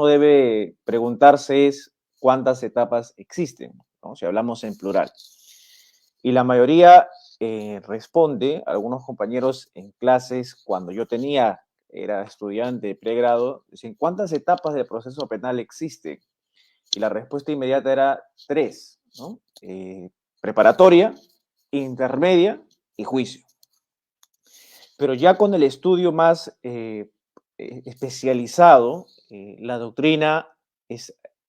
debe preguntarse es cuántas etapas existen, ¿no? Si hablamos en plural. Y la mayoría responde, algunos compañeros en clases, cuando yo era estudiante de pregrado, dicen, ¿cuántas etapas del proceso penal existen? Y la respuesta inmediata era tres, ¿no? Preparatoria, intermedia y juicio. Pero ya con el estudio más especializado, la doctrina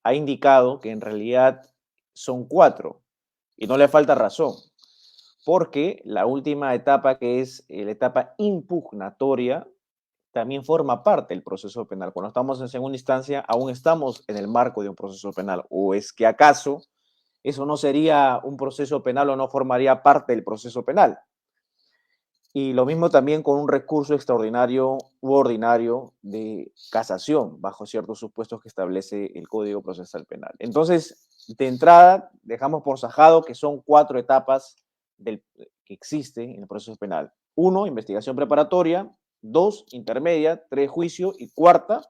ha indicado que en realidad son cuatro y no le falta razón, porque la última etapa, que es la etapa impugnatoria, también forma parte del proceso penal. Cuando estamos en segunda instancia, aún estamos en el marco de un proceso penal. ¿O es que acaso eso no sería un proceso penal o no formaría parte del proceso penal? Y lo mismo también con un recurso extraordinario u ordinario de casación, bajo ciertos supuestos que establece el Código Procesal Penal. Entonces, de entrada, dejamos por sajado que son cuatro etapas que existen en el proceso penal. Uno, investigación preparatoria. Dos, intermedia. Tres, juicio. Y cuarta,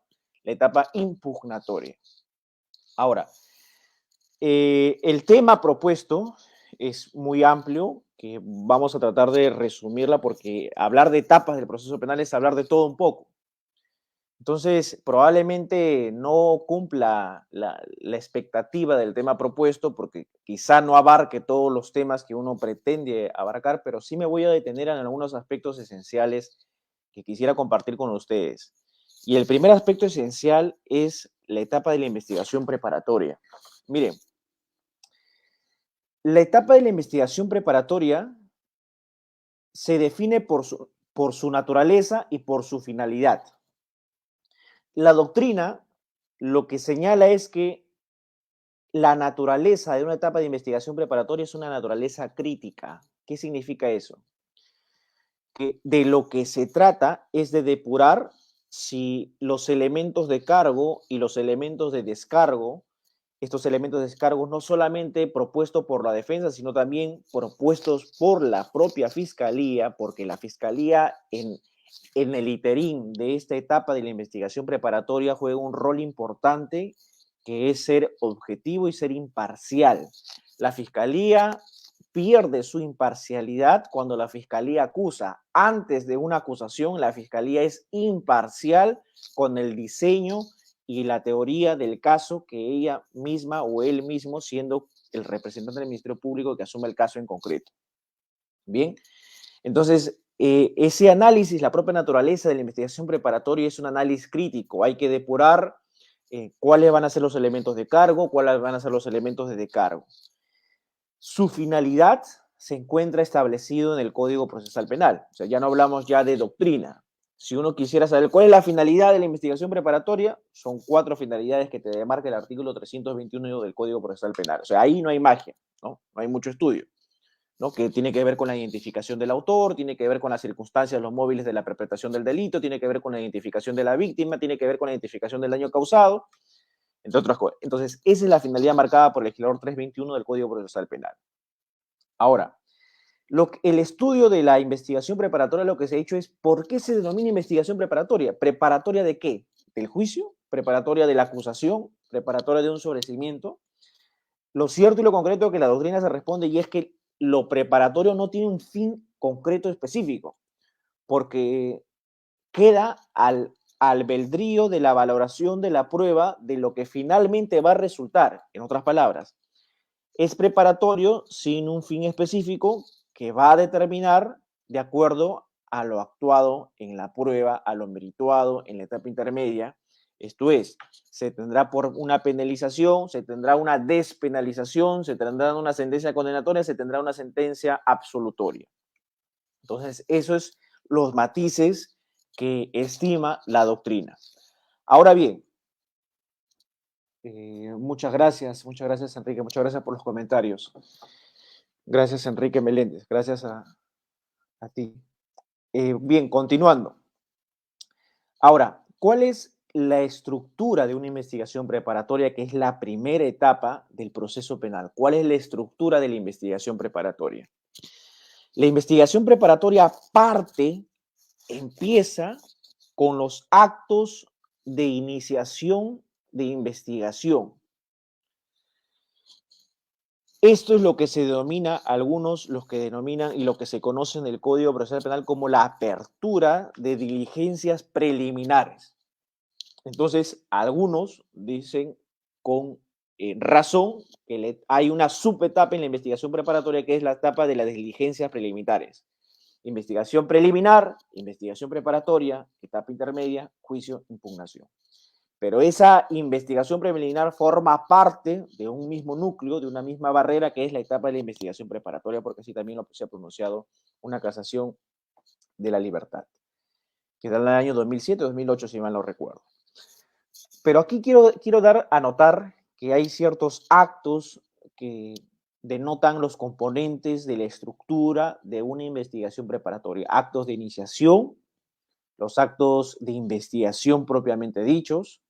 la etapa impugnatoria. Ahora, el tema propuesto es muy amplio, que vamos a tratar de resumirla porque hablar de etapas del proceso penal es hablar de todo un poco. Entonces, probablemente no cumpla la expectativa del tema propuesto porque quizá no abarque todos los temas que uno pretende abarcar, pero sí me voy a detener en algunos aspectos esenciales que quisiera compartir con ustedes. Y el primer aspecto esencial es la etapa de la investigación preparatoria. Miren, la etapa de la investigación preparatoria se define por su naturaleza y por su finalidad. La doctrina lo que señala es que la naturaleza de una etapa de investigación preparatoria es una naturaleza crítica. ¿Qué significa eso? Que de lo que se trata es de depurar si los elementos de cargo y los elementos de descargo, estos elementos de descargo no solamente propuestos por la defensa, sino también propuestos por la propia fiscalía, porque la fiscalía en el iterín de esta etapa de la investigación preparatoria juega un rol importante, que es ser objetivo y ser imparcial. La fiscalía pierde su imparcialidad cuando la fiscalía acusa. Antes de una acusación, la fiscalía es imparcial con el diseño y la teoría del caso que ella misma o él mismo, siendo el representante del Ministerio Público que asume el caso en concreto. Bien, entonces ese análisis, la propia naturaleza de la investigación preparatoria es un análisis crítico. Hay que depurar cuáles van a ser los elementos de cargo, cuáles van a ser los elementos de descargo. Su finalidad se encuentra establecido en el Código Procesal Penal. O sea, ya no hablamos ya de doctrina. Si uno quisiera saber cuál es la finalidad de la investigación preparatoria, son cuatro finalidades que te demarca el artículo 321 del Código Procesal Penal. O sea, ahí no hay magia, ¿no? No hay mucho estudio, ¿no? Que tiene que ver con la identificación del autor, tiene que ver con las circunstancias, los móviles de la perpetración del delito, tiene que ver con la identificación de la víctima, tiene que ver con la identificación del daño causado, entre otras cosas. Entonces, esa es la finalidad marcada por el legislador 321 del Código Procesal Penal. Ahora, el estudio de la investigación preparatoria, lo que se ha hecho es ¿por qué se denomina investigación preparatoria? ¿Preparatoria de qué? ¿Del juicio? ¿Preparatoria de la acusación? ¿Preparatoria de un sobreseimiento? Lo cierto y lo concreto es que la doctrina se responde y es que lo preparatorio no tiene un fin concreto específico, porque queda al albedrío de la valoración de la prueba de lo que finalmente va a resultar. En otras palabras, es preparatorio sin un fin específico que va a determinar de acuerdo a lo actuado en la prueba, a lo merituado en la etapa intermedia. Esto es, se tendrá por una penalización, se tendrá una despenalización, se tendrá una sentencia condenatoria, se tendrá una sentencia absolutoria. Entonces, eso es los matices que estima la doctrina. Ahora bien, muchas gracias Enrique, muchas gracias por los comentarios. Gracias Enrique Meléndez, gracias a ti. Bien, continuando. Ahora, ¿cuál es la estructura de una investigación preparatoria, que es la primera etapa del proceso penal? ¿Cuál es la estructura de la investigación preparatoria? La investigación preparatoria empieza con los actos de iniciación de investigación. Esto es lo que se denomina, algunos los que denominan y lo que se conoce en el Código Procesal Penal como la apertura de diligencias preliminares. Entonces, algunos dicen con razón que hay una subetapa en la investigación preparatoria que es la etapa de las diligencias preliminares. Investigación preliminar, investigación preparatoria, etapa intermedia, juicio, impugnación. Pero esa investigación preliminar forma parte de un mismo núcleo, de una misma barrera, que es la etapa de la investigación preparatoria, porque así también se ha pronunciado una casación de la libertad, que da en el año 2007 2008, si mal no recuerdo. Pero aquí quiero dar a notar que hay ciertos actos que denotan los componentes de la estructura de una investigación preparatoria. Actos de iniciación, los actos de investigación propiamente dichos,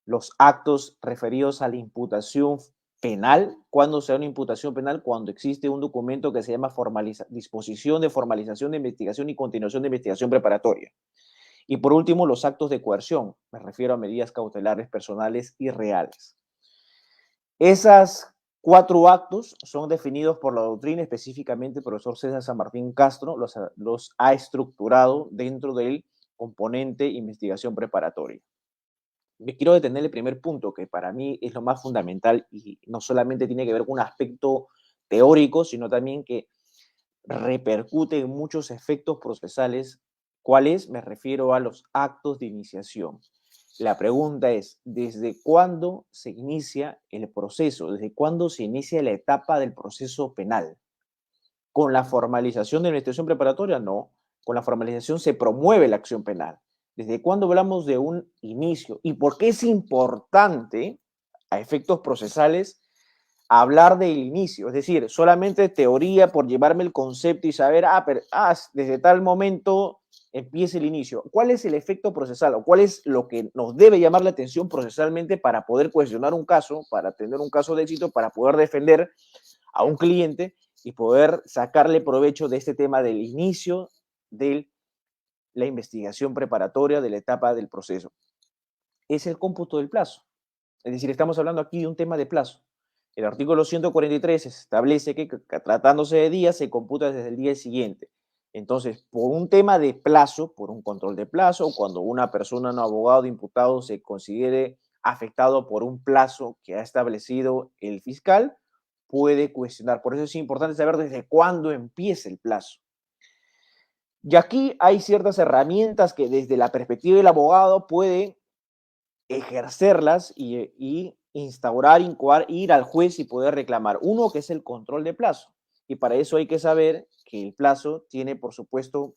los actos referidos a la imputación penal. ¿Cuándo se da una imputación penal? Cuando existe un documento que se llama disposición de formalización de investigación y continuación de investigación preparatoria. Y por último, los actos de coerción. Me refiero a medidas cautelares personales y reales. Esas 4 actos son definidos por la doctrina, específicamente el profesor César San Martín Castro los ha estructurado dentro del componente investigación preparatoria. Me quiero detener en el primer punto, que para mí es lo más fundamental y no solamente tiene que ver con un aspecto teórico, sino también que repercute en muchos efectos procesales. ¿Cuáles? Me refiero a los actos de iniciación. La pregunta es, ¿desde cuándo se inicia el proceso? ¿Desde cuándo se inicia la etapa del proceso penal? ¿Con la formalización de la investigación preparatoria? No. Con la formalización se promueve la acción penal. ¿Desde cuándo hablamos de un inicio? ¿Y por qué es importante, a efectos procesales, hablar del inicio? Es decir, solamente teoría por llevarme el concepto y saber, desde tal momento empieza el inicio. ¿Cuál es el efecto procesal o cuál es lo que nos debe llamar la atención procesalmente para poder cuestionar un caso, para tener un caso de éxito, para poder defender a un cliente y poder sacarle provecho de este tema del inicio de la investigación preparatoria de la etapa del proceso? Es el cómputo del plazo. Es decir, estamos hablando aquí de un tema de plazo. El artículo 143 establece que tratándose de días se computa desde el día siguiente. Entonces, por un tema de plazo, por un control de plazo, cuando una persona, un abogado de imputado, se considere afectado por un plazo que ha establecido el fiscal, puede cuestionar. Por eso es importante saber desde cuándo empieza el plazo. Y aquí hay ciertas herramientas que desde la perspectiva del abogado puede ejercerlas y instaurar, incoar, ir al juez y poder reclamar. Uno, que es el control de plazo. Y para eso hay que saber que el plazo tiene, por supuesto,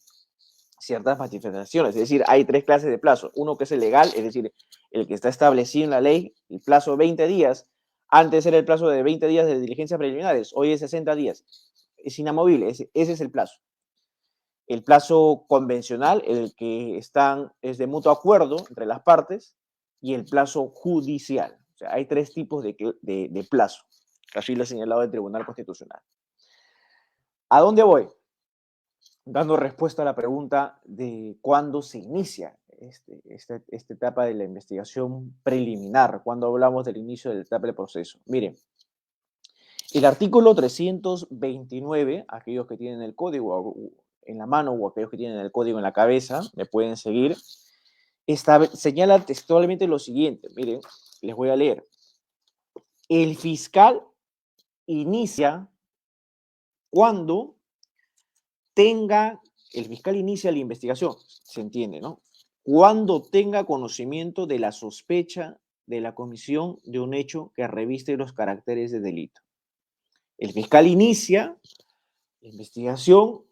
ciertas manifestaciones. Es decir, hay 3 clases de plazo. Uno que es el legal, es decir, el que está establecido en la ley, el plazo 20 días. Antes era el plazo de 20 días de diligencias preliminares, hoy es 60 días. Es inamovible, ese es el plazo. El plazo convencional, el que es de mutuo acuerdo entre las partes, y el plazo judicial. O sea, hay 3 tipos de plazo. Así lo ha señalado el Tribunal Constitucional. ¿A dónde voy? Dando respuesta a la pregunta de cuándo se inicia esta etapa de la investigación preliminar, cuando hablamos del inicio de la etapa del proceso. Miren, el artículo 329, aquellos que tienen el código en la mano o aquellos que tienen el código en la cabeza, me pueden seguir, señala textualmente lo siguiente. Miren, les voy a leer. El fiscal inicia cuando el fiscal inicia la investigación, se entiende, ¿no? Cuando tenga conocimiento de la sospecha de la comisión de un hecho que reviste los caracteres de delito. El fiscal inicia la investigación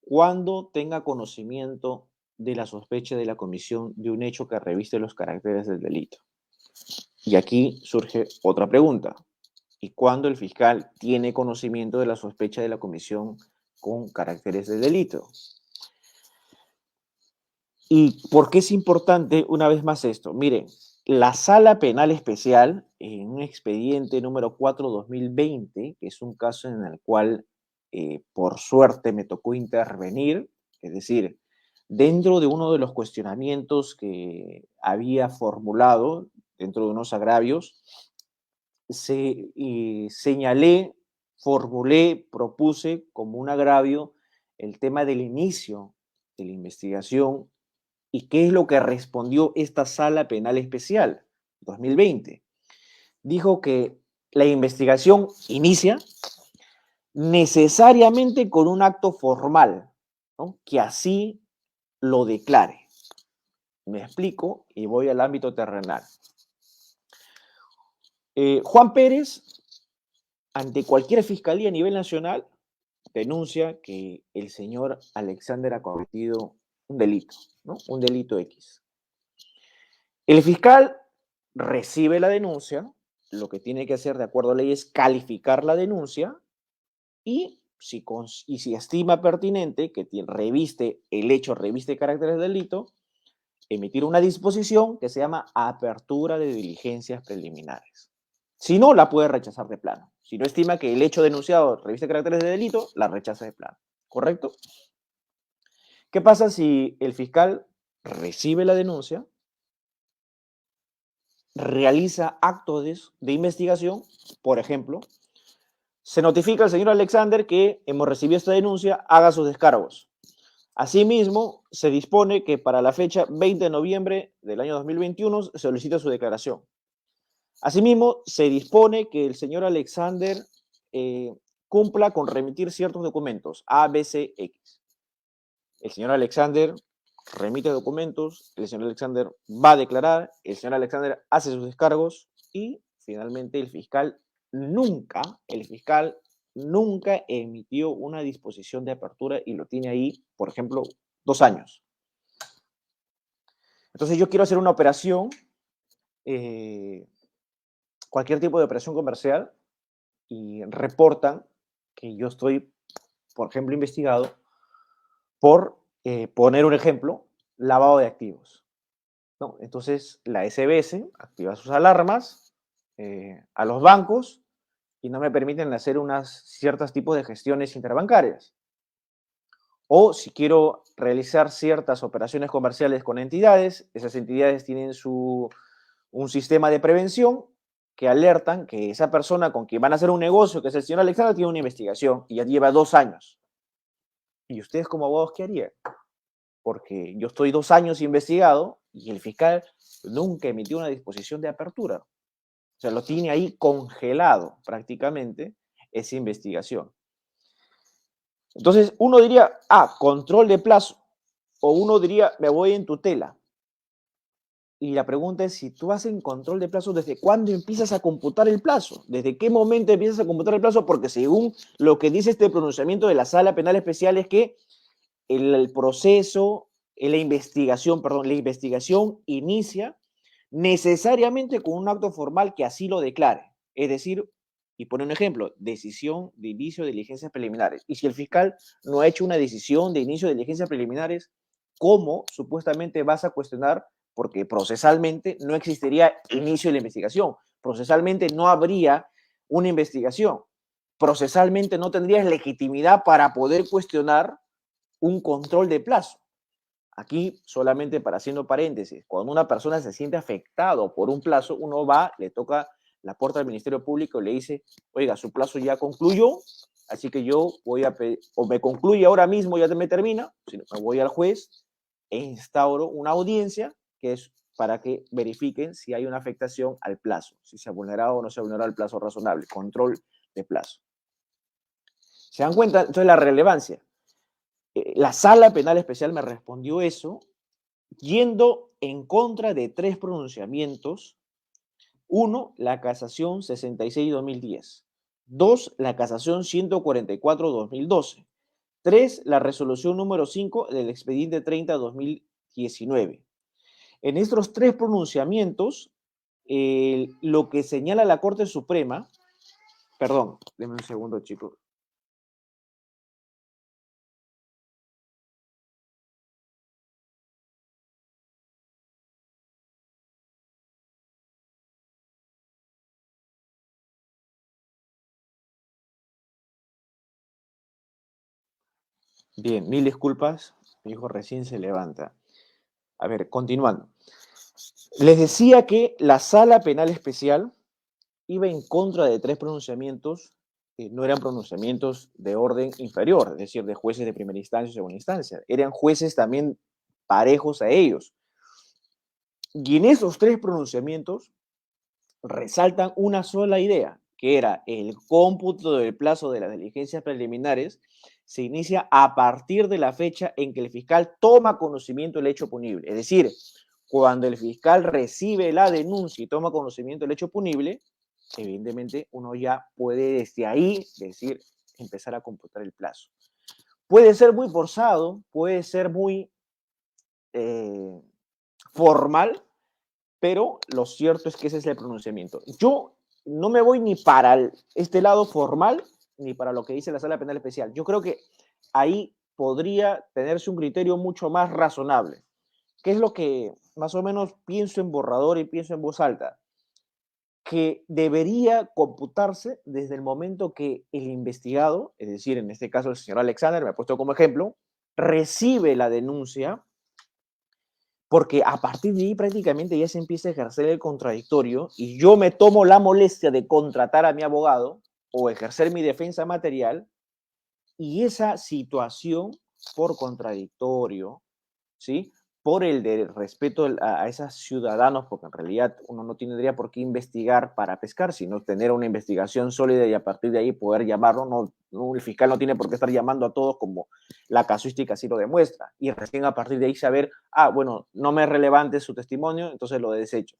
cuando tenga conocimiento de la sospecha de la comisión de un hecho que reviste los caracteres del delito. Y aquí surge otra pregunta. ¿Y cuándo el fiscal tiene conocimiento de la sospecha de la comisión con caracteres de delito? ¿Y por qué es importante una vez más esto? Miren, la Sala Penal Especial, en un expediente número 4/2020, que es un caso en el cual por suerte me tocó intervenir, es decir, dentro de uno de los cuestionamientos que había formulado dentro de unos agravios, señalé, formulé, propuse como un agravio el tema del inicio de la investigación y qué es lo que respondió esta Sala Penal Especial 2020. Dijo que la investigación inicia necesariamente con un acto formal, ¿no? Que así lo declare. Me explico y voy al ámbito terrenal. Juan Pérez, ante cualquier fiscalía a nivel nacional, denuncia que el señor Alexander ha cometido un delito, ¿no? Un delito X. El fiscal recibe la denuncia, lo que tiene que hacer de acuerdo a ley es calificar la denuncia y si estima pertinente que reviste el hecho, reviste caracteres del delito, emitir una disposición que se llama apertura de diligencias preliminares. Si no, la puede rechazar de plano. Si no estima que el hecho denunciado reviste caracteres de delito, la rechaza de plano. ¿Correcto? ¿Qué pasa si el fiscal recibe la denuncia, realiza actos de investigación? Por ejemplo, se notifica al señor Alexander que hemos recibido esta denuncia, haga sus descargos. Asimismo, se dispone que para la fecha 20 de noviembre del año 2021 se solicita su declaración. Asimismo, se dispone que el señor Alexander cumpla con remitir ciertos documentos, A, B, C, X. El señor Alexander remite documentos, el señor Alexander va a declarar, el señor Alexander hace sus descargos y finalmente el fiscal nunca emitió una disposición de apertura y lo tiene ahí, por ejemplo, 2 años. Entonces yo quiero hacer una operación, cualquier tipo de operación comercial, y reportan que yo estoy, por ejemplo, investigado por, poner un ejemplo, lavado de activos, ¿no? Entonces la SBS activa sus alarmas a los bancos y no me permiten hacer unas ciertos tipos de gestiones interbancarias. O si quiero realizar ciertas operaciones comerciales con entidades, esas entidades tienen un sistema de prevención que alertan que esa persona con quien van a hacer un negocio, que es el señor Alexander, tiene una investigación y ya lleva 2 años. ¿Y ustedes como abogados qué harían? Porque yo estoy 2 años investigado y el fiscal nunca emitió una disposición de apertura. O sea, lo tiene ahí congelado prácticamente esa investigación. Entonces, uno diría, control de plazo. O uno diría, me voy en tutela. Y la pregunta es, si tú vas en control de plazo, ¿desde cuándo empiezas a computar el plazo? ¿Desde qué momento empiezas a computar el plazo? Porque según lo que dice este pronunciamiento de la Sala Penal Especial es que el proceso, la investigación inicia necesariamente con un acto formal que así lo declare. Es decir, y pone un ejemplo, decisión de inicio de diligencias preliminares. Y si el fiscal no ha hecho una decisión de inicio de diligencias preliminares, ¿cómo supuestamente vas a cuestionar? Porque procesalmente no existiría inicio de la investigación, procesalmente no habría una investigación, procesalmente no tendrías legitimidad para poder cuestionar un control de plazo. Aquí, solamente para haciendo paréntesis, cuando una persona se siente afectado por un plazo, uno va, le toca la puerta del Ministerio Público y le dice, oiga, su plazo ya concluyó, así que yo voy a pedir, o me concluye ahora mismo, ya me termina, sino me voy al juez e instauro una audiencia que es para que verifiquen si hay una afectación al plazo, si se ha vulnerado o no se ha vulnerado el plazo razonable, control de plazo. ¿Se dan cuenta? Entonces la relevancia. La Sala Penal Especial me respondió eso yendo en contra de 3 pronunciamientos. 1, la casación 66-2010. 2, la casación 144-2012. 3, la resolución número 5 del expediente 30-2019. En estos 3 pronunciamientos, lo que señala la Corte Suprema, perdón, denme un segundo, chicos. Bien, mil disculpas, mi hijo recién se levanta. A ver, continuando. Les decía que la Sala Penal Especial iba en contra de 3 pronunciamientos que no eran pronunciamientos de orden inferior, es decir, de jueces de primera instancia y segunda instancia, eran jueces también parejos a ellos. Y en esos 3 pronunciamientos resaltan una sola idea, que era el cómputo del plazo de las diligencias preliminares se inicia a partir de la fecha en que el fiscal toma conocimiento del hecho punible. Es decir, cuando el fiscal recibe la denuncia y toma conocimiento del hecho punible, evidentemente uno ya puede desde ahí decir, empezar a computar el plazo. Puede ser muy forzado, puede ser muy eh, formal, pero lo cierto es que ese es el pronunciamiento. Yo no me voy ni para este lado formal ni para lo que dice la Sala Penal Especial. Yo creo que ahí podría tenerse un criterio mucho más razonable. ¿Qué es lo que más o menos pienso en borrador y pienso en voz alta? Que debería computarse desde el momento que el investigado, es decir, en este caso el señor Alexander, me ha puesto como ejemplo, recibe la denuncia, porque a partir de ahí prácticamente ya se empieza a ejercer el contradictorio y yo me tomo la molestia de contratar a mi abogado o ejercer mi defensa material y esa situación por contradictorio, ¿sí? Por el de respeto a esos ciudadanos, porque en realidad uno no tendría por qué investigar para pescar, sino tener una investigación sólida y a partir de ahí poder llamarlo. El fiscal no tiene por qué estar llamando a todos como la casuística así lo demuestra. Y recién a partir de ahí saber, bueno, no me es relevante su testimonio, entonces lo desecho.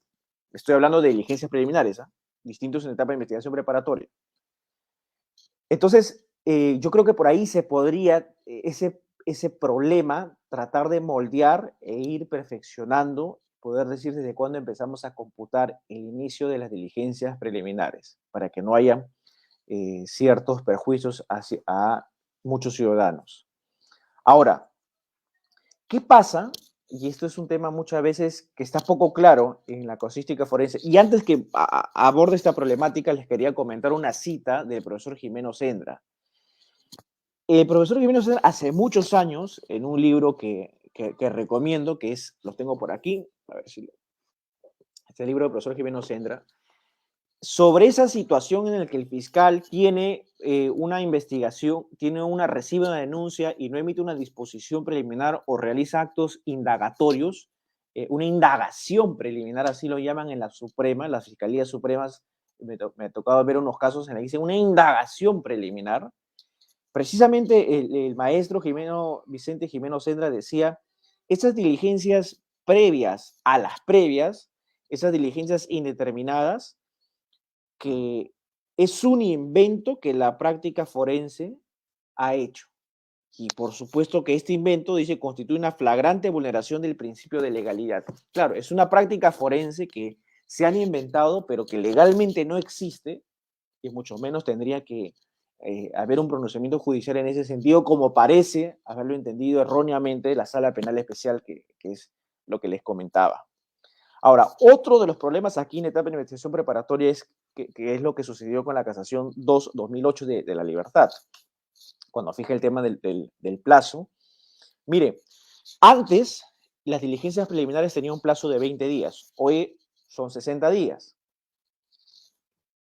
Estoy hablando de diligencias preliminares, distintos en etapa de investigación preparatoria. Entonces, yo creo que por ahí se podría ese problema tratar de moldear e ir perfeccionando, poder decir desde cuándo empezamos a computar el inicio de las diligencias preliminares, para que no haya ciertos perjuicios a muchos ciudadanos. Ahora, ¿qué pasa? Y esto es un tema muchas veces que está poco claro en la casuística forense. Y antes que aborde esta problemática, les quería comentar una cita del profesor Jimeno Sendra. El profesor Jimeno Sendra, hace muchos años, en un libro que recomiendo, que es, los tengo por aquí, a ver si este libro del profesor Jimeno Sendra, sobre esa situación en la que el fiscal tiene una investigación, recibe una denuncia y no emite una disposición preliminar o realiza actos indagatorios, una indagación preliminar, así lo llaman en la Suprema, en las Fiscalías Supremas, me ha tocado ver unos casos en los que dicen una indagación preliminar. Precisamente el maestro Vicente Jimeno Sendra decía, esas diligencias previas a las previas, esas diligencias indeterminadas, que es un invento que la práctica forense ha hecho. Y por supuesto que este invento, dice, constituye una flagrante vulneración del principio de legalidad. Claro, es una práctica forense que se han inventado, pero que legalmente no existe, y mucho menos tendría que haber un pronunciamiento judicial en ese sentido, como parece haberlo entendido erróneamente la Sala Penal Especial, que es lo que les comentaba. Ahora, otro de los problemas aquí en etapa de investigación preparatoria es que es lo que sucedió con la casación 2-2008 de la libertad, cuando fija el tema del plazo. Mire, antes las diligencias preliminares tenían un plazo de 20 días, hoy son 60 días.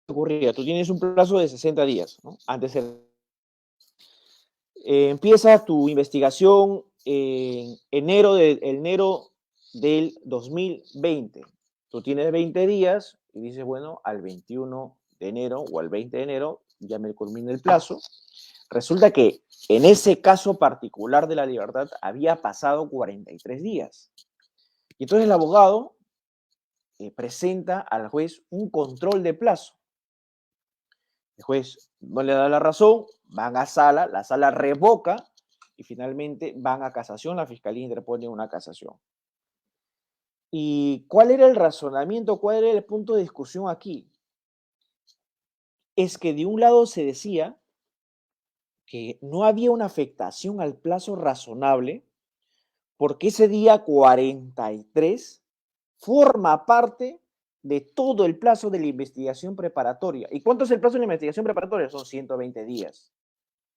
¿Qué ocurría? Tú tienes un plazo de 60 días, ¿no? Antes empieza tu investigación en enero del 2020. Tú tienes 20 días y dices, bueno, al 21 de enero o al 20 de enero ya me culmina el plazo. Resulta que en ese caso particular de la libertad había pasado 43 días. Y entonces el abogado presenta al juez un control de plazo. El juez no le da la razón, van a sala, la sala revoca y finalmente van a casación, la fiscalía interpone una casación. ¿Y cuál era el razonamiento, cuál era el punto de discusión aquí? Es que de un lado se decía que no había una afectación al plazo razonable porque ese día 43 forma parte de todo el plazo de la investigación preparatoria. ¿Y cuánto es el plazo de la investigación preparatoria? Son 120 días.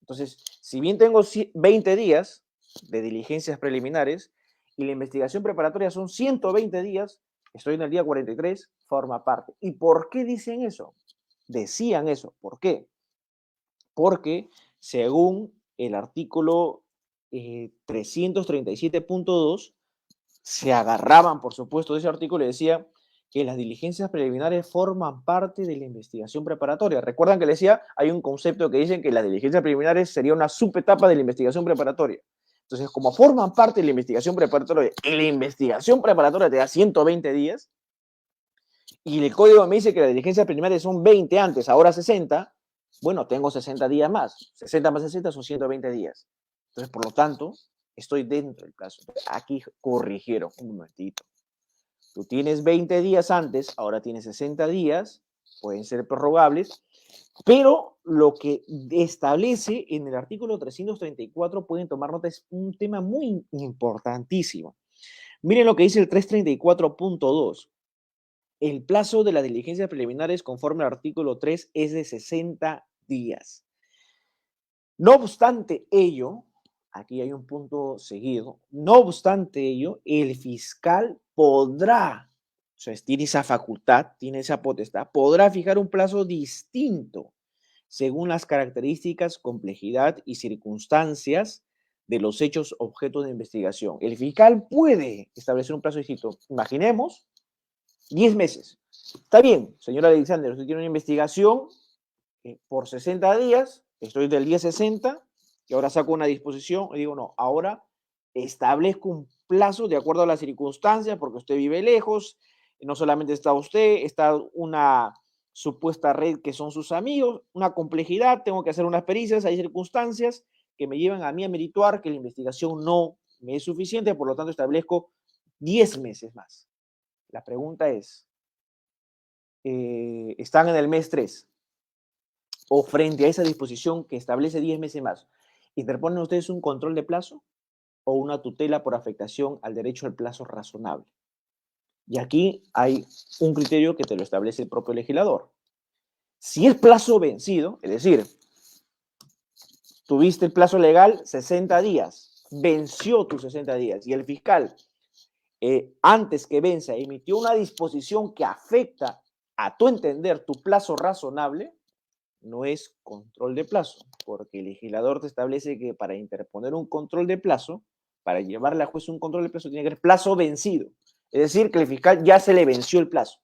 Entonces, si bien tengo 20 días de diligencias preliminares y la investigación preparatoria son 120 días, estoy en el día 43, forma parte. ¿Y por qué dicen eso? Decían eso. ¿Por qué? Porque según el artículo 337.2, se agarraban, por supuesto, de ese artículo y decía que las diligencias preliminares forman parte de la investigación preparatoria. Recuerdan que les decía, hay un concepto que dicen que las diligencias preliminares sería una subetapa de la investigación preparatoria. Entonces, como forman parte de la investigación preparatoria, y la investigación preparatoria te da 120 días, y el código me dice que las diligencias preliminares son 20 antes, ahora 60, bueno, tengo 60 días más. 60 más 60 son 120 días. Entonces, por lo tanto, estoy dentro del plazo. Aquí corrigieron un momentito. Tú tienes 20 días antes, ahora tienes 60 días, pueden ser prorrogables, pero lo que establece en el artículo 334, pueden tomar nota, es un tema muy importantísimo. Miren lo que dice el 334.2. El plazo de las diligencias preliminares conforme al artículo 3 es de 60 días. No obstante ello, aquí hay un punto seguido, no obstante ello, el fiscal podrá, o sea, tiene esa facultad, tiene esa potestad, podrá fijar un plazo distinto según las características, complejidad y circunstancias de los hechos objeto de investigación. El fiscal puede establecer un plazo distinto. Imaginemos 10 meses. Está bien, señora Alexander, usted tiene una investigación por 60 días, estoy del día 60 y ahora saco una disposición y digo, no, ahora establezco un plazo de acuerdo a las circunstancias, porque usted vive lejos, no solamente está usted, está una supuesta red que son sus amigos, una complejidad, tengo que hacer unas pericias, hay circunstancias que me llevan a mí a merituar que la investigación no me es suficiente, por lo tanto establezco 10 meses más. La pregunta es, están en el mes 3, o frente a esa disposición que establece 10 meses más, ¿interponen ustedes un control de plazo o una tutela por afectación al derecho al plazo razonable? Y aquí hay un criterio que te lo establece el propio legislador. Si es plazo vencido, es decir, tuviste el plazo legal 60 días, venció tus 60 días y el fiscal, antes que venza, emitió una disposición que afecta a tu entender tu plazo razonable, no es control de plazo, porque el legislador te establece que para interponer un control de plazo, para llevarle a juez un control de plazo, tiene que haber plazo vencido. Es decir, que el fiscal ya se le venció el plazo.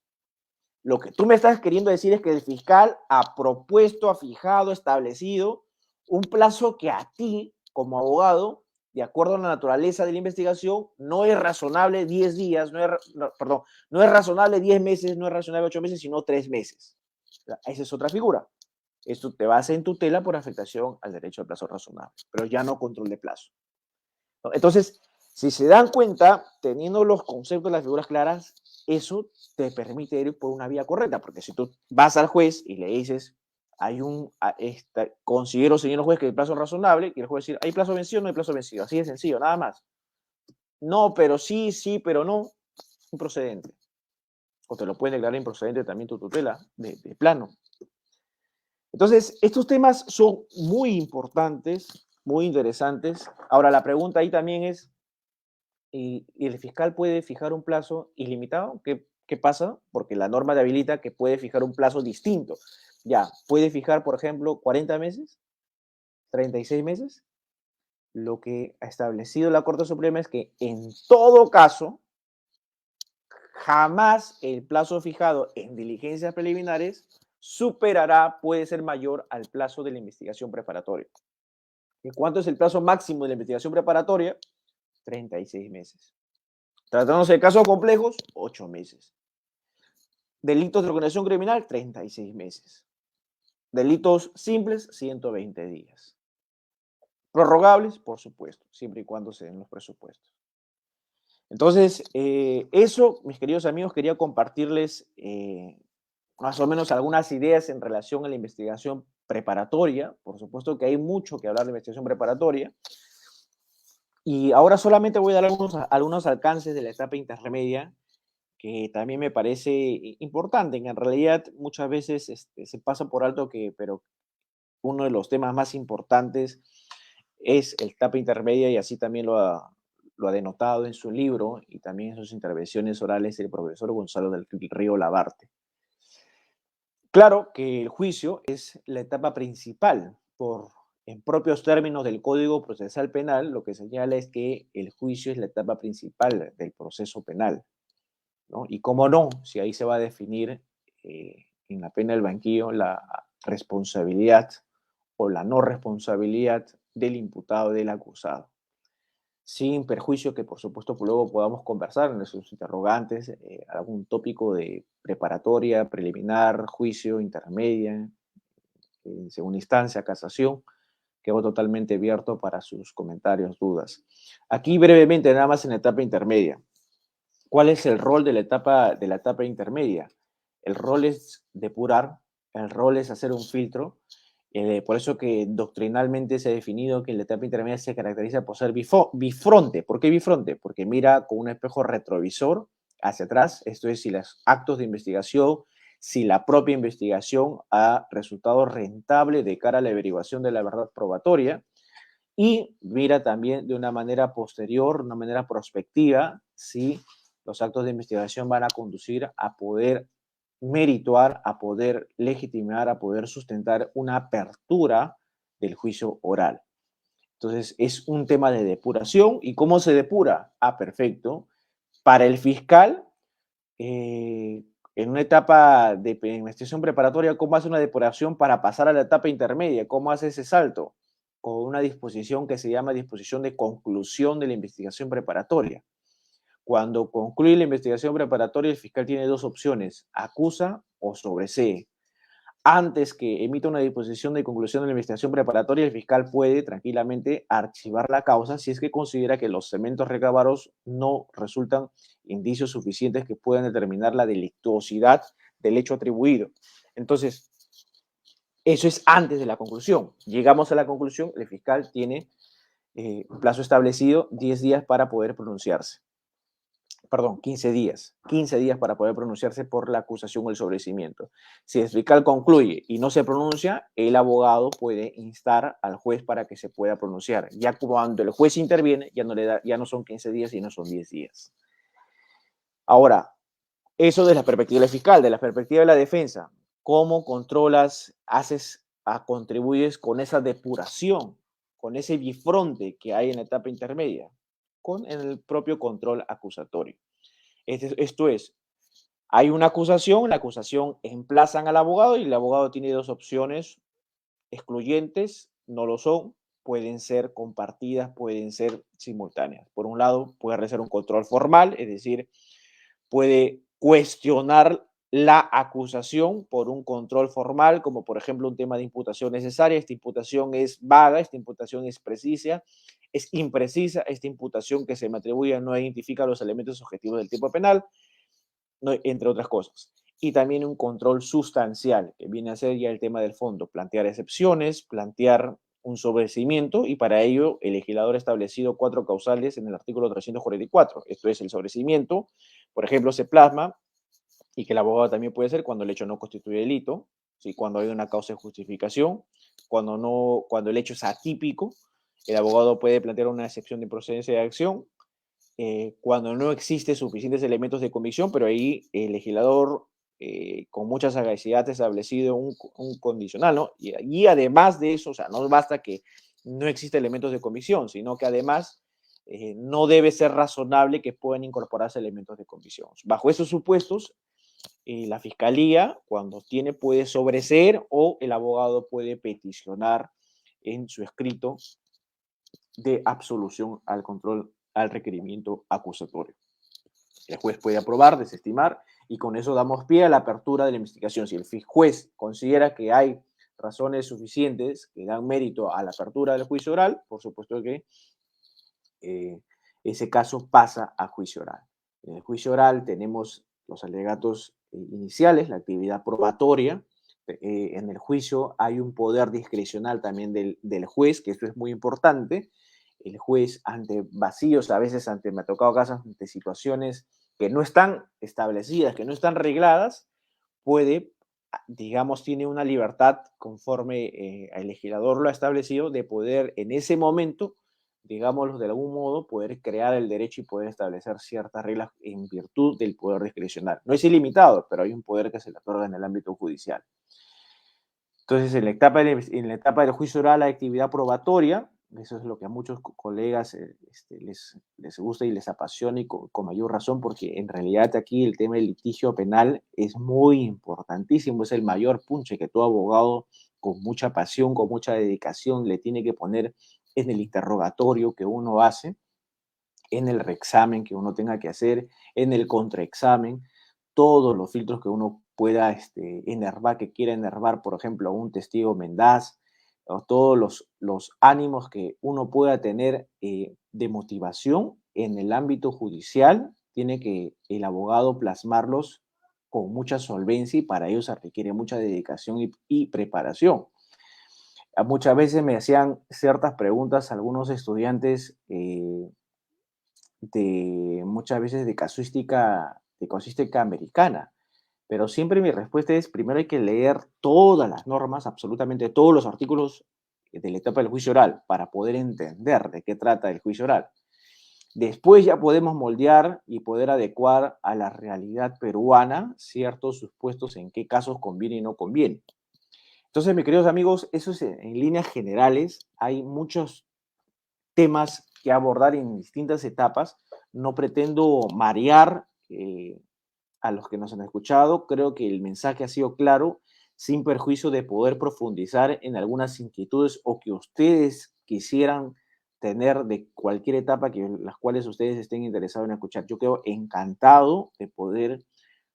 Lo que tú me estás queriendo decir es que el fiscal ha propuesto, ha fijado, establecido un plazo que a ti, como abogado, de acuerdo a la naturaleza de la investigación, no es razonable 10 días, no es razonable 10 meses, no es razonable 8 meses, sino 3 meses. Esa es otra figura. Esto te basa en tutela por afectación al derecho al plazo razonable, pero ya no control de plazo. Entonces, si se dan cuenta, teniendo los conceptos, las figuras claras, eso te permite ir por una vía correcta, porque si tú vas al juez y le dices, considero, señor juez, que el plazo es razonable, y el juez dice, ¿hay plazo vencido o no hay plazo vencido? Así de sencillo, nada más. No, pero sí, sí, pero no, improcedente. O te lo pueden declarar improcedente también tu tutela de plano. Entonces, estos temas son muy importantes, muy interesantes. Ahora, la pregunta ahí también es, ¿y el fiscal puede fijar un plazo ilimitado? ¿Qué pasa? Porque la norma te habilita que puede fijar un plazo distinto. Ya, puede fijar, por ejemplo, 40 meses, 36 meses. Lo que ha establecido la Corte Suprema es que en todo caso, jamás el plazo fijado en diligencias preliminares superará, puede ser mayor al plazo de la investigación preparatoria. ¿Y cuánto es el plazo máximo de la investigación preparatoria? 36 meses. Tratándose de casos complejos, 8 meses. Delitos de organización criminal, 36 meses. Delitos simples, 120 días. Prorrogables, por supuesto, siempre y cuando se den los presupuestos. Entonces, eso, mis queridos amigos, quería compartirles más o menos algunas ideas en relación a la investigación preparatoria. Por supuesto que hay mucho que hablar de investigación preparatoria. Y ahora solamente voy a dar algunos alcances de la etapa intermedia que también me parece importante. En realidad, muchas veces se pasa por alto pero uno de los temas más importantes es el etapa intermedia y así también lo ha denotado en su libro y también en sus intervenciones orales el profesor Gonzalo del Río Labarte. Claro que el juicio es la etapa principal. En propios términos del Código Procesal Penal, lo que señala es que el juicio es la etapa principal del proceso penal, ¿no? Y cómo no, si ahí se va a definir en la pena del banquillo la responsabilidad o la no responsabilidad del imputado, del acusado. Sin perjuicio que, por supuesto, luego podamos conversar en sus interrogantes, algún tópico de preparatoria, preliminar, juicio, intermedia, en segunda instancia, casación, quedo totalmente abierto para sus comentarios, dudas. Aquí brevemente, nada más en la etapa intermedia. ¿Cuál es el rol de la etapa intermedia? El rol es depurar, el rol es hacer un filtro. Por eso que doctrinalmente se ha definido que la etapa intermedia se caracteriza por ser bifronte. ¿Por qué bifronte? Porque mira con un espejo retrovisor hacia atrás, esto es, si los actos de investigación, si la propia investigación ha resultado rentable de cara a la averiguación de la verdad probatoria, y mira también de una manera posterior, una manera prospectiva, si los actos de investigación van a conducir a poder merituar, a poder legitimar, a poder sustentar una apertura del juicio oral. Entonces, es un tema de depuración. ¿Y cómo se depura? Ah, perfecto. Para el fiscal, en una etapa de investigación preparatoria, ¿cómo hace una depuración para pasar a la etapa intermedia? ¿Cómo hace ese salto? Con una disposición que se llama disposición de conclusión de la investigación preparatoria. Cuando concluye la investigación preparatoria, el fiscal tiene dos opciones: acusa o sobresee. Antes que emita una disposición de conclusión de la investigación preparatoria, el fiscal puede tranquilamente archivar la causa si es que considera que los elementos recabados no resultan indicios suficientes que puedan determinar la delictuosidad del hecho atribuido. Entonces, eso es antes de la conclusión. Llegamos a la conclusión, el fiscal tiene un plazo establecido, 10 días para poder pronunciarse. Perdón, 15 días. 15 días para poder pronunciarse por la acusación o el sobreseimiento. Si el fiscal concluye y no se pronuncia, el abogado puede instar al juez para que se pueda pronunciar. Ya cuando el juez interviene, ya no son 15 días, sino son 10 días. Ahora, eso de la perspectiva del fiscal, de la perspectiva de la defensa. ¿Cómo controlas, contribuyes con esa depuración, con ese bifronte que hay en la etapa intermedia? Con el propio control acusatorio. Esto es, hay una acusación, la acusación emplazan al abogado y el abogado tiene dos opciones excluyentes, no lo son, pueden ser compartidas, pueden ser simultáneas. Por un lado, puede realizar un control formal, es decir, puede cuestionar la acusación por un control formal, como por ejemplo un tema de imputación necesaria. Esta imputación es vaga, esta imputación es precisa, es imprecisa, esta imputación que se me atribuye no identifica los elementos objetivos del tipo penal, no, entre otras cosas. Y también un control sustancial, que viene a ser ya el tema del fondo, plantear excepciones, plantear un sobreseimiento, y para ello el legislador ha establecido 4 causales en el artículo 344. Esto es, el sobreseimiento, por ejemplo, se plasma, y que el abogado también puede hacer cuando el hecho no constituye delito, ¿sí? Cuando hay una causa de justificación, cuando el hecho es atípico, el abogado puede plantear una excepción de procedencia de acción, cuando no existe suficientes elementos de convicción, pero ahí el legislador con mucha sagacidad ha establecido un condicional, ¿no? Y además de eso, o sea, no basta que no exista elementos de convicción, sino que además no debe ser razonable que puedan incorporarse elementos de convicción. Bajo esos supuestos, la fiscalía, cuando tiene, puede sobreseer, o el abogado puede peticionar en su escrito de absolución al control, al requerimiento acusatorio. El juez puede aprobar, desestimar, y con eso damos pie a la apertura de la investigación. Si el juez considera que hay razones suficientes que dan mérito a la apertura del juicio oral, por supuesto que ese caso pasa a juicio oral. En el juicio oral tenemos los alegatos iniciales, la actividad probatoria. En el juicio hay un poder discrecional también del juez, que esto es muy importante. El juez, ante vacíos, a veces me ha tocado casos, ante situaciones que no están establecidas, que no están regladas, puede, digamos, tiene una libertad conforme el legislador lo ha establecido, de poder en ese momento digámoslo de algún modo, poder crear el derecho y poder establecer ciertas reglas en virtud del poder discrecional. No es ilimitado, pero hay un poder que se le otorga en el ámbito judicial. Entonces, en la etapa del juicio oral, la actividad probatoria, eso es lo que a muchos colegas les gusta y les apasiona y con mayor razón, porque en realidad aquí el tema del litigio penal es muy importantísimo, es el mayor punche que todo abogado con mucha pasión, con mucha dedicación le tiene que poner en el interrogatorio que uno hace, en el reexamen que uno tenga que hacer, en el contraexamen, todos los filtros que uno pueda enervar, que quiera enervar, por ejemplo, a un testigo mendaz, o todos los ánimos que uno pueda tener de motivación en el ámbito judicial, tiene que el abogado plasmarlos con mucha solvencia y para ello se requiere mucha dedicación y preparación. Muchas veces me hacían ciertas preguntas algunos estudiantes muchas veces de casuística americana. Pero siempre mi respuesta es, primero hay que leer todas las normas, absolutamente todos los artículos de la etapa del juicio oral para poder entender de qué trata el juicio oral. Después ya podemos moldear y poder adecuar a la realidad peruana ciertos supuestos en qué casos conviene y no conviene. Entonces, mis queridos amigos, eso es en líneas generales. Hay muchos temas que abordar en distintas etapas. No pretendo marear a los que nos han escuchado. Creo que el mensaje ha sido claro, sin perjuicio de poder profundizar en algunas inquietudes o que ustedes quisieran tener de cualquier etapa que las cuales ustedes estén interesados en escuchar. Yo quedo encantado de poder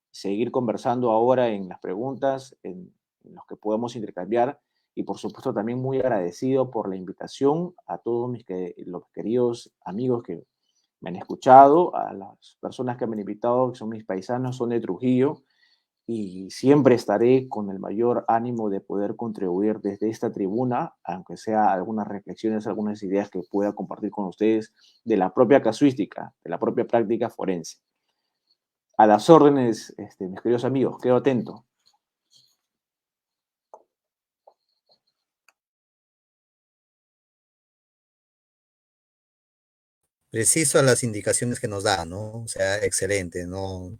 seguir conversando ahora en las preguntas, en los que podemos intercambiar y por supuesto también muy agradecido por la invitación a todos los queridos amigos que me han escuchado, a las personas que me han invitado, que son mis paisanos, son de Trujillo, y siempre estaré con el mayor ánimo de poder contribuir desde esta tribuna, aunque sea algunas reflexiones, algunas ideas que pueda compartir con ustedes de la propia casuística, de la propia práctica forense. A las órdenes, mis queridos amigos, quedo atento. Preciso a las indicaciones que nos da, ¿no? O sea, excelente, ¿no?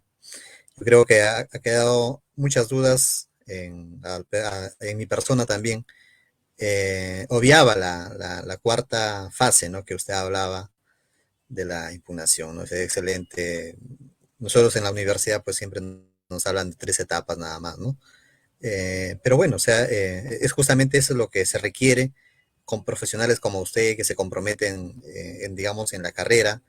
Yo creo que ha quedado muchas dudas en mi persona también. Obviaba la cuarta fase, ¿no? Que usted hablaba de la impugnación, ¿no? Es excelente. Nosotros en la universidad pues siempre nos hablan de 3 etapas nada más, ¿no? Pero bueno, o sea, es justamente eso lo que se requiere con profesionales como usted que se comprometen, digamos, en la carrera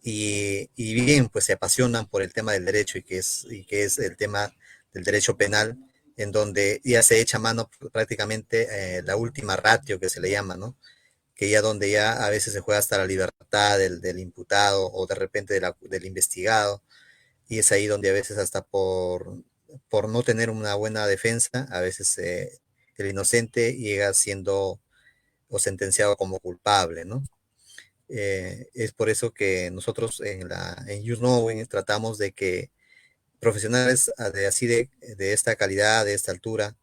y bien, pues se apasionan por el tema del derecho y que es el tema del derecho penal, en donde ya se echa mano prácticamente la última ratio que se le llama, ¿no? Que ya donde ya a veces se juega hasta la libertad del imputado o de repente del investigado, y es ahí donde a veces hasta por no tener una buena defensa, a veces el inocente llega siendo o sentenciado como culpable, ¿no? Es por eso que nosotros en Just Knowing tratamos de que profesionales de esta calidad, de esta altura,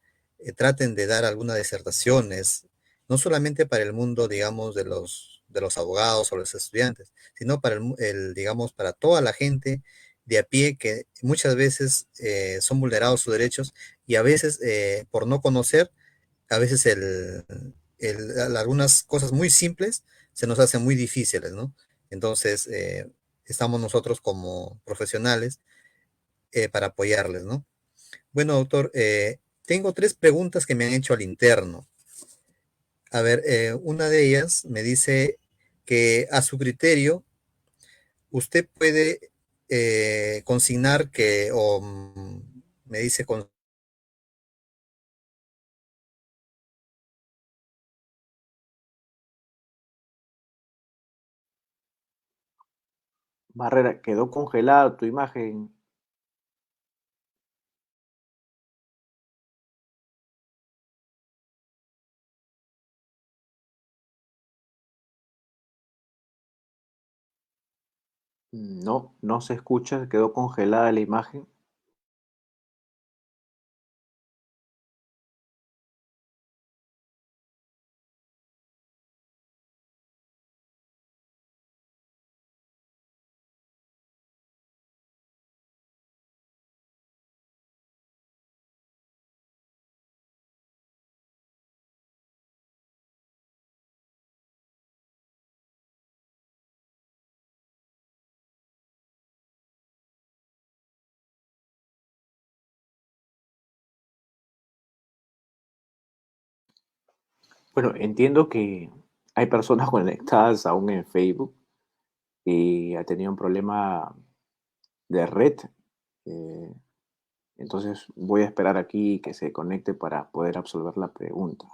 traten de dar algunas disertaciones, no solamente para el mundo, digamos, de los abogados o los estudiantes, sino para digamos, para toda la gente de a pie que muchas veces son vulnerados sus derechos y a veces por no conocer, a veces algunas cosas muy simples se nos hacen muy difíciles, ¿no? Entonces, estamos nosotros como profesionales para apoyarles, ¿no? Bueno, doctor, tengo 3 preguntas que me han hecho al interno. A ver, una de ellas me dice que a su criterio, usted puede consignar me dice Barrera, quedó congelada tu imagen. No, no se escucha, quedó congelada la imagen. Bueno, entiendo que hay personas conectadas aún en Facebook y ha tenido un problema de red. eh, entonces voy a esperar aquí que se conecte para poder absolver la pregunta.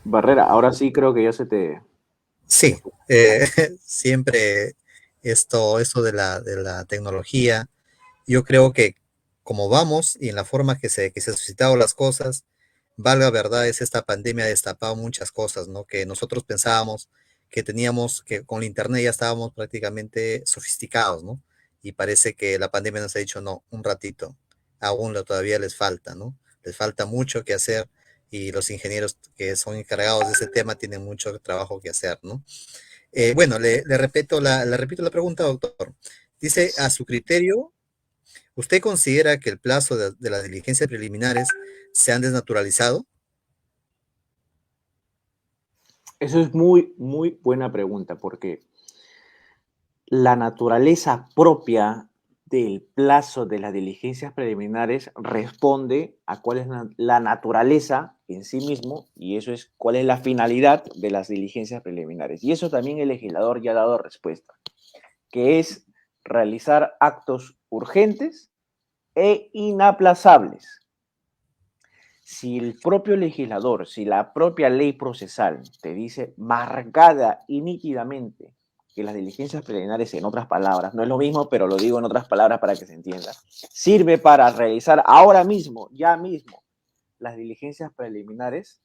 Barrera, ahora sí creo que ya se te... Sí, siempre esto de la tecnología, yo creo que como vamos y en la forma que se han suscitado las cosas, valga verdad, es esta pandemia ha destapado muchas cosas, ¿no? Que nosotros pensábamos que teníamos, que con la internet ya estábamos prácticamente sofisticados, ¿no? Y parece que la pandemia nos ha dicho, no, un ratito, todavía les falta, ¿no? Les falta mucho que hacer y los ingenieros que son encargados de ese tema tienen mucho trabajo que hacer, ¿no? Bueno, le repito la pregunta, doctor. Dice, a su criterio, ¿usted considera que el plazo de las diligencias preliminares se han desnaturalizado? Eso es muy, muy buena pregunta, porque la naturaleza propia del plazo de las diligencias preliminares responde a cuál es la naturaleza en sí mismo, y eso es cuál es la finalidad de las diligencias preliminares. Y eso también el legislador ya ha dado respuesta, que es realizar actos urgentes e inaplazables. Si el propio legislador, si la propia ley procesal te dice marcada y nítidamente que las diligencias preliminares, en otras palabras, no es lo mismo, pero lo digo en otras palabras para que se entienda, sirve para realizar ahora mismo, ya mismo, las diligencias preliminares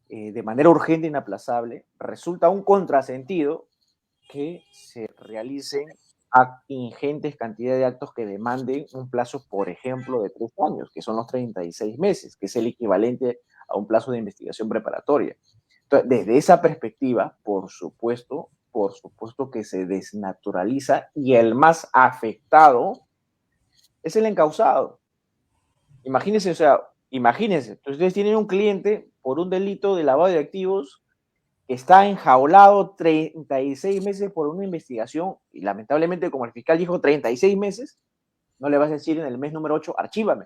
de manera urgente e inaplazable, resulta un contrasentido que se realicen ingentes cantidades de actos que demanden un plazo, por ejemplo, de 3 años, que son los 36 meses, que es el equivalente a un plazo de investigación preparatoria. Entonces, desde esa perspectiva, por supuesto que se desnaturaliza y el más afectado es el encausado. Imagínense, o sea, imagínense, ustedes tienen un cliente por un delito de lavado de activos, está enjaulado 36 meses por una investigación y lamentablemente, como el fiscal dijo, 36 meses, no le vas a decir en el mes número 8, archívame.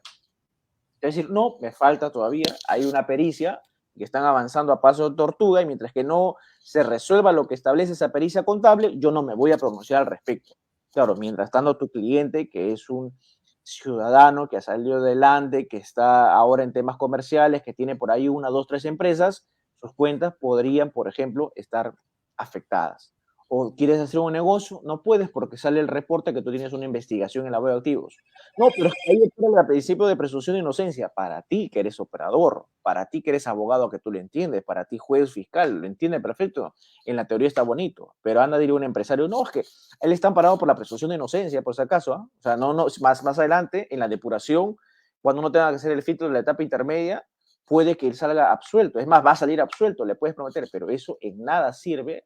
Es decir, no, me falta todavía, hay una pericia que están avanzando a paso de tortuga y mientras que no se resuelva lo que establece esa pericia contable, yo no me voy a pronunciar al respecto. Claro, mientras tanto tu cliente, que es un ciudadano que ha salido adelante, que está ahora en temas comerciales, que tiene por ahí una, dos, tres empresas, sus cuentas podrían, por ejemplo, estar afectadas. O quieres hacer un negocio, no puedes porque sale el reporte que tú tienes una investigación en la web de activos. No, pero es que ahí está el principio de presunción de inocencia. Para ti que eres operador, para ti que eres abogado que tú lo entiendes, para ti juez fiscal, lo entiende perfecto. En la teoría está bonito, pero anda a decir un empresario, no, es que él está amparado por la presunción de inocencia, por si acaso. ¿Ah? O sea, no, más adelante, en la depuración, cuando uno tenga que hacer el filtro de la etapa intermedia, puede que él salga absuelto. Es más, va a salir absuelto, le puedes prometer, pero eso en nada sirve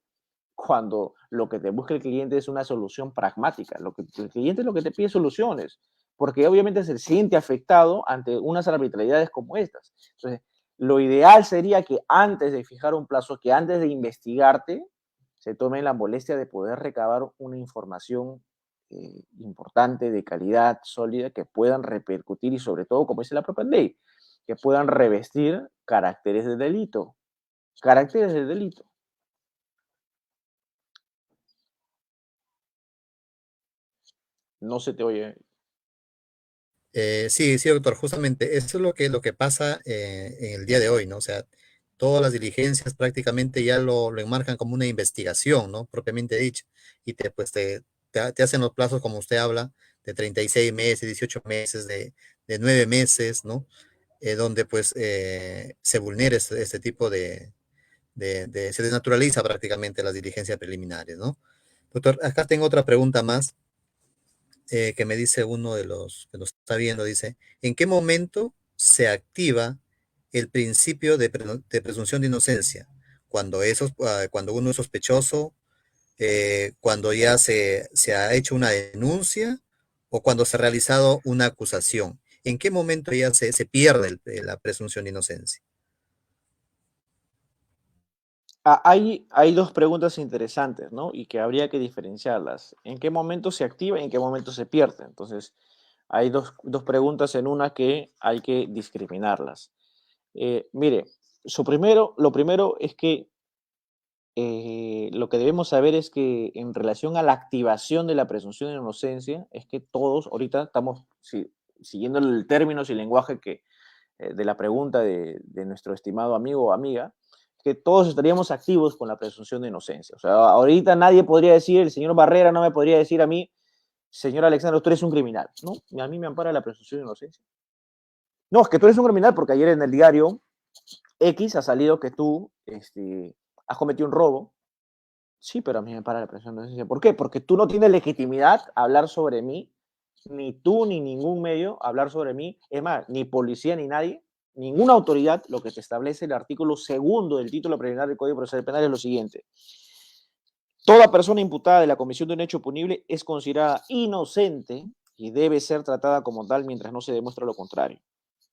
cuando lo que te busca el cliente es una solución pragmática. Lo que el cliente es lo que te pide soluciones, porque obviamente se siente afectado ante unas arbitrariedades como estas. Entonces, lo ideal sería que antes de fijar un plazo, que antes de investigarte, se tomen la molestia de poder recabar una información importante, de calidad, sólida, que puedan repercutir y sobre todo, como dice la propia ley, que puedan revestir caracteres de delito. Caracteres de delito. No se te oye. Sí, sí, doctor, justamente eso es lo que pasa en el día de hoy, ¿no? O sea, todas las diligencias prácticamente ya lo enmarcan como una investigación, ¿no? Propiamente dicha. Y te hacen los plazos, como usted habla, de 36 meses, 18 meses, de 9 meses, ¿no? Donde pues se vulnera este tipo se desnaturaliza prácticamente las diligencias preliminares, ¿no? Doctor, acá tengo otra pregunta más que me dice uno de los que nos está viendo, dice, ¿en qué momento se activa el principio de presunción de inocencia? Cuando uno es sospechoso, cuando ya se ha hecho una denuncia o cuando se ha realizado una acusación. ¿En qué momento ya se pierde la presunción de inocencia? Hay dos preguntas interesantes, ¿no? Y que habría que diferenciarlas. ¿En qué momento se activa y en qué momento se pierde? Entonces, hay dos preguntas en una que hay que discriminarlas. Mire, lo primero es que lo que debemos saber es que en relación a la activación de la presunción de inocencia, es que todos ahorita estamos siguiendo el términos y el lenguaje de la pregunta de nuestro estimado amigo o amiga, que todos estaríamos activos con la presunción de inocencia. O sea, ahorita nadie podría decir, el señor Barrera no me podría decir a mí, señor Alexandre, tú eres un criminal. No, a mí me ampara la presunción de inocencia. No, es que tú eres un criminal porque ayer en el diario X ha salido que tú has cometido un robo. Sí, pero a mí me para la presión de inocencia. ¿Por qué? Porque tú no tienes legitimidad a hablar sobre mí, ni tú ni ningún medio a hablar sobre mí. Es más, ni policía ni nadie, ninguna autoridad, lo que te establece el artículo segundo del título preliminar del Código Procesal Penal es lo siguiente. Toda persona imputada de la comisión de un hecho punible es considerada inocente y debe ser tratada como tal mientras no se demuestre lo contrario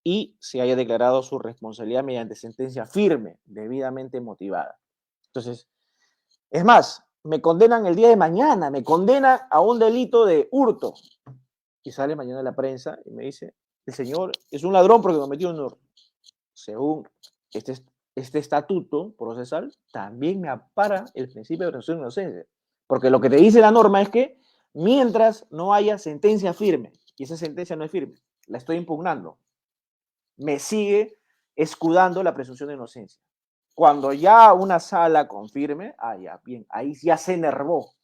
y se haya declarado su responsabilidad mediante sentencia firme, debidamente motivada. Entonces, es más, me condenan el día de mañana, me condenan a un delito de hurto. Y sale mañana la prensa y me dice, el señor es un ladrón porque cometió un hurto. Según este, este estatuto procesal, también me ampara el principio de presunción de inocencia. Porque lo que te dice la norma es que mientras no haya sentencia firme, y esa sentencia no es firme, la estoy impugnando, me sigue escudando la presunción de inocencia. Cuando ya una sala confirme, ya, bien, ahí ya se enervó,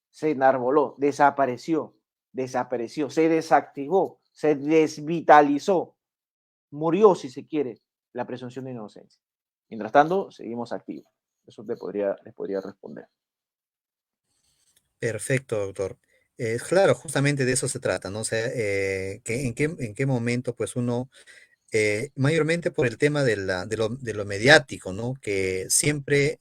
se enarboló, desapareció, se desactivó, se desvitalizó, murió, si se quiere, la presunción de inocencia. Mientras tanto, seguimos activos. Eso les podría responder. Perfecto, doctor. Claro, justamente de eso se trata, ¿no? O sea, en qué momento pues uno mayormente por el tema de lo mediático, ¿no? Que siempre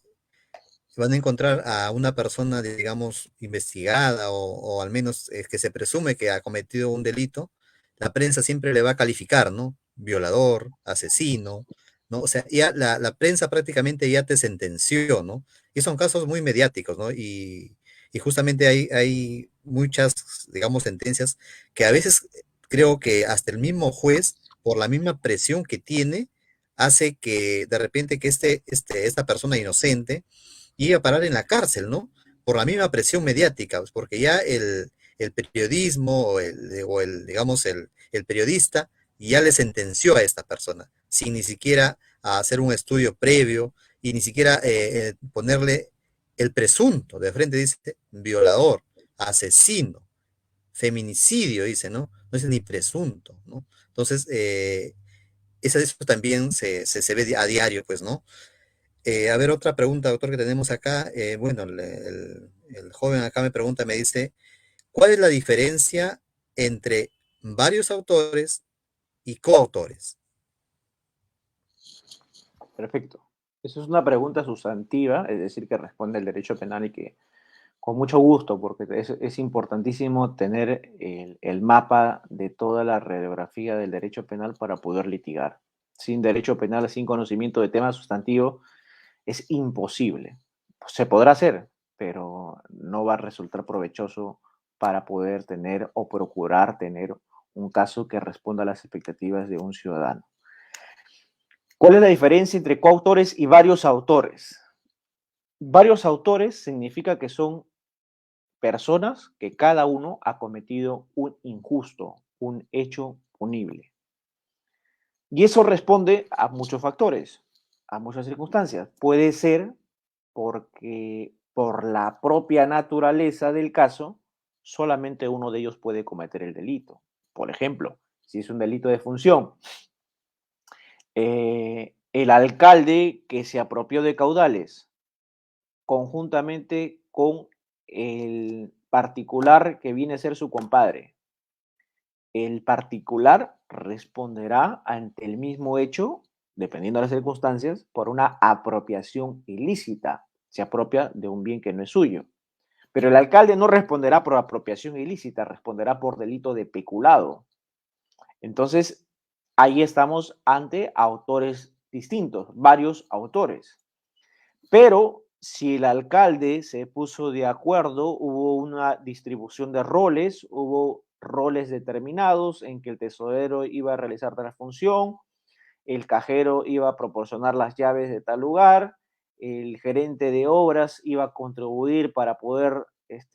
van a encontrar a una persona, digamos, investigada o al menos que se presume que ha cometido un delito, la prensa siempre le va a calificar, ¿no? Violador, asesino, ¿no? O sea, ya la prensa prácticamente ya te sentenció, ¿no? Y son casos muy mediáticos, ¿no? Y justamente hay muchas, digamos, sentencias que a veces creo que hasta el mismo juez, por la misma presión que tiene, hace que de repente que esta persona inocente y a parar en la cárcel, ¿no? Por la misma presión mediática, pues, porque ya el periodismo digamos, el periodista ya le sentenció a esta persona, sin ni siquiera hacer un estudio previo y ni siquiera ponerle el presunto de frente, dice violador, asesino, feminicidio, dice, ¿no? No dice ni presunto, ¿no? Entonces, eso también se ve a diario, pues, ¿no? A ver, otra pregunta, doctor, que tenemos acá. Bueno, el joven acá me pregunta, me dice, ¿cuál es la diferencia entre varios autores y coautores? Perfecto. Esa es una pregunta sustantiva, es decir, que responde el derecho penal y que con mucho gusto, porque es importantísimo tener el mapa de toda la radiografía del derecho penal para poder litigar. Sin derecho penal, sin conocimiento de tema sustantivo, es imposible. Se podrá hacer, pero no va a resultar provechoso para poder tener o procurar tener un caso que responda a las expectativas de un ciudadano. ¿Cuál es la diferencia entre coautores y varios autores? Varios autores significa que son personas que cada uno ha cometido un injusto, un hecho punible. Y eso responde a muchos factores, a muchas circunstancias. Puede ser porque por la propia naturaleza del caso, solamente uno de ellos puede cometer el delito. Por ejemplo, si es un delito de función, el alcalde que se apropió de caudales conjuntamente con el particular que viene a ser su compadre. El particular responderá ante el mismo hecho, dependiendo de las circunstancias, por una apropiación ilícita. Se apropia de un bien que no es suyo. Pero el alcalde no responderá por apropiación ilícita, responderá por delito de peculado. Entonces, ahí estamos ante autores distintos, varios autores. Pero si el alcalde se puso de acuerdo, hubo una distribución de roles, hubo roles determinados en que el tesorero iba a realizar tal función, el cajero iba a proporcionar las llaves de tal lugar, el gerente de obras iba a contribuir para poder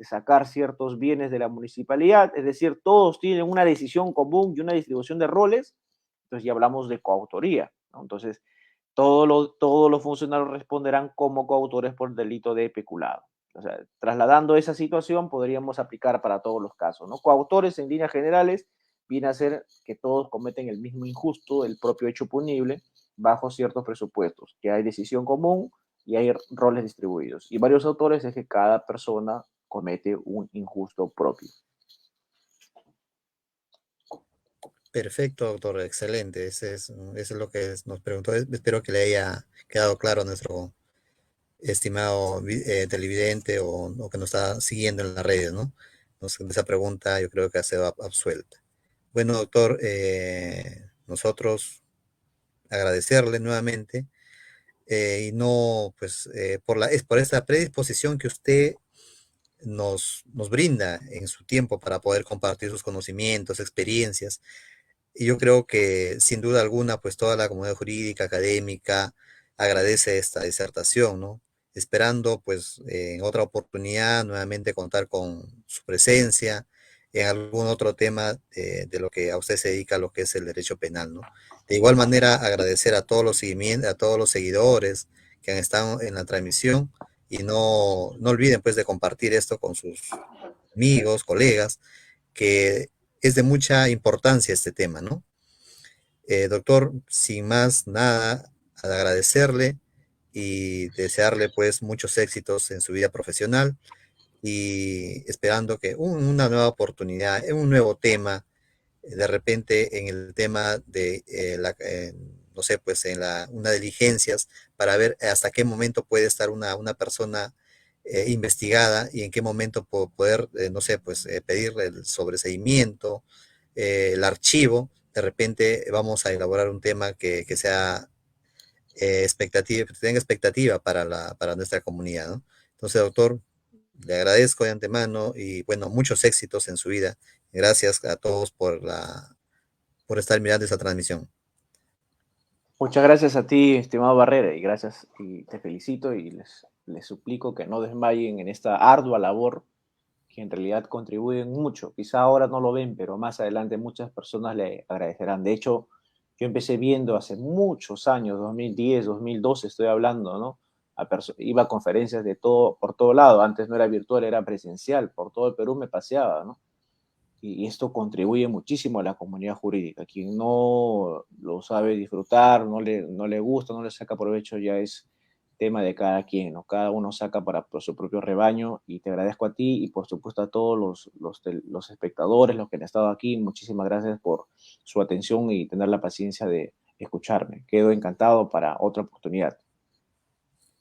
sacar ciertos bienes de la municipalidad, es decir, todos tienen una decisión común y una distribución de roles, entonces ya hablamos de coautoría, ¿no? Entonces, todos los funcionarios responderán como coautores por delito de peculado. O sea, trasladando esa situación, podríamos aplicar para todos los casos, ¿no? Coautores, en líneas generales, viene a ser que todos cometen el mismo injusto, el propio hecho punible, bajo ciertos presupuestos, que hay decisión común y hay roles distribuidos. Y varios autores es que cada persona comete un injusto propio. Perfecto, doctor, excelente. Eso es lo que nos preguntó. Espero que le haya quedado claro a nuestro estimado televidente o que nos está siguiendo en las redes, ¿no? Entonces, esa pregunta yo creo que ha sido absuelta. Bueno, doctor, nosotros agradecerle nuevamente y no, pues, es por esta predisposición que usted nos brinda en su tiempo para poder compartir sus conocimientos, experiencias. Y yo creo que sin duda alguna, pues toda la comunidad jurídica, académica, agradece esta disertación, ¿no? Esperando, pues, en otra oportunidad nuevamente contar con su presencia en algún otro tema de lo que a usted se dedica, lo que es el derecho penal, ¿no? De igual manera, agradecer a todos los seguimientos, a todos los seguidores que han estado en la transmisión y no olviden, pues, de compartir esto con sus amigos, colegas, que es de mucha importancia este tema, ¿no? Doctor, sin más nada, agradecerle y desearle pues muchos éxitos en su vida profesional y esperando que una nueva oportunidad, en un nuevo tema, de repente en el tema de no sé, pues en una diligencias para ver hasta qué momento puede estar una persona investigada y en qué momento poder, no sé, pues pedir el sobreseimiento, el archivo. De repente vamos a elaborar un tema que sea expectativa, que tenga expectativa para nuestra comunidad, ¿no? Entonces, doctor, le agradezco de antemano y bueno, muchos éxitos en su vida. Gracias a todos por estar mirando esa transmisión. Muchas gracias a ti, estimado Barrera, y gracias, y te felicito y les suplico que no desmayen en esta ardua labor que en realidad contribuyen mucho. Quizá ahora no lo ven, pero más adelante muchas personas le agradecerán. De hecho, yo empecé viendo hace muchos años, 2010, 2012, estoy hablando, ¿no? Iba a conferencias de todo, por todo lado. Antes no era virtual, era presencial. Por todo el Perú me paseaba, ¿no? Y esto contribuye muchísimo a la comunidad jurídica. Quien no lo sabe disfrutar, no le gusta, no le saca provecho, ya es tema de cada quien, ¿no? Cada uno saca para por su propio rebaño y te agradezco a ti y por supuesto a todos los espectadores, los que han estado aquí. Muchísimas gracias por su atención y tener la paciencia de escucharme. Quedo encantado para otra oportunidad.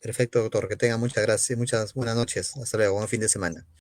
Perfecto, doctor, que tenga muchas gracias, muchas buenas noches. Hasta luego, buen fin de semana.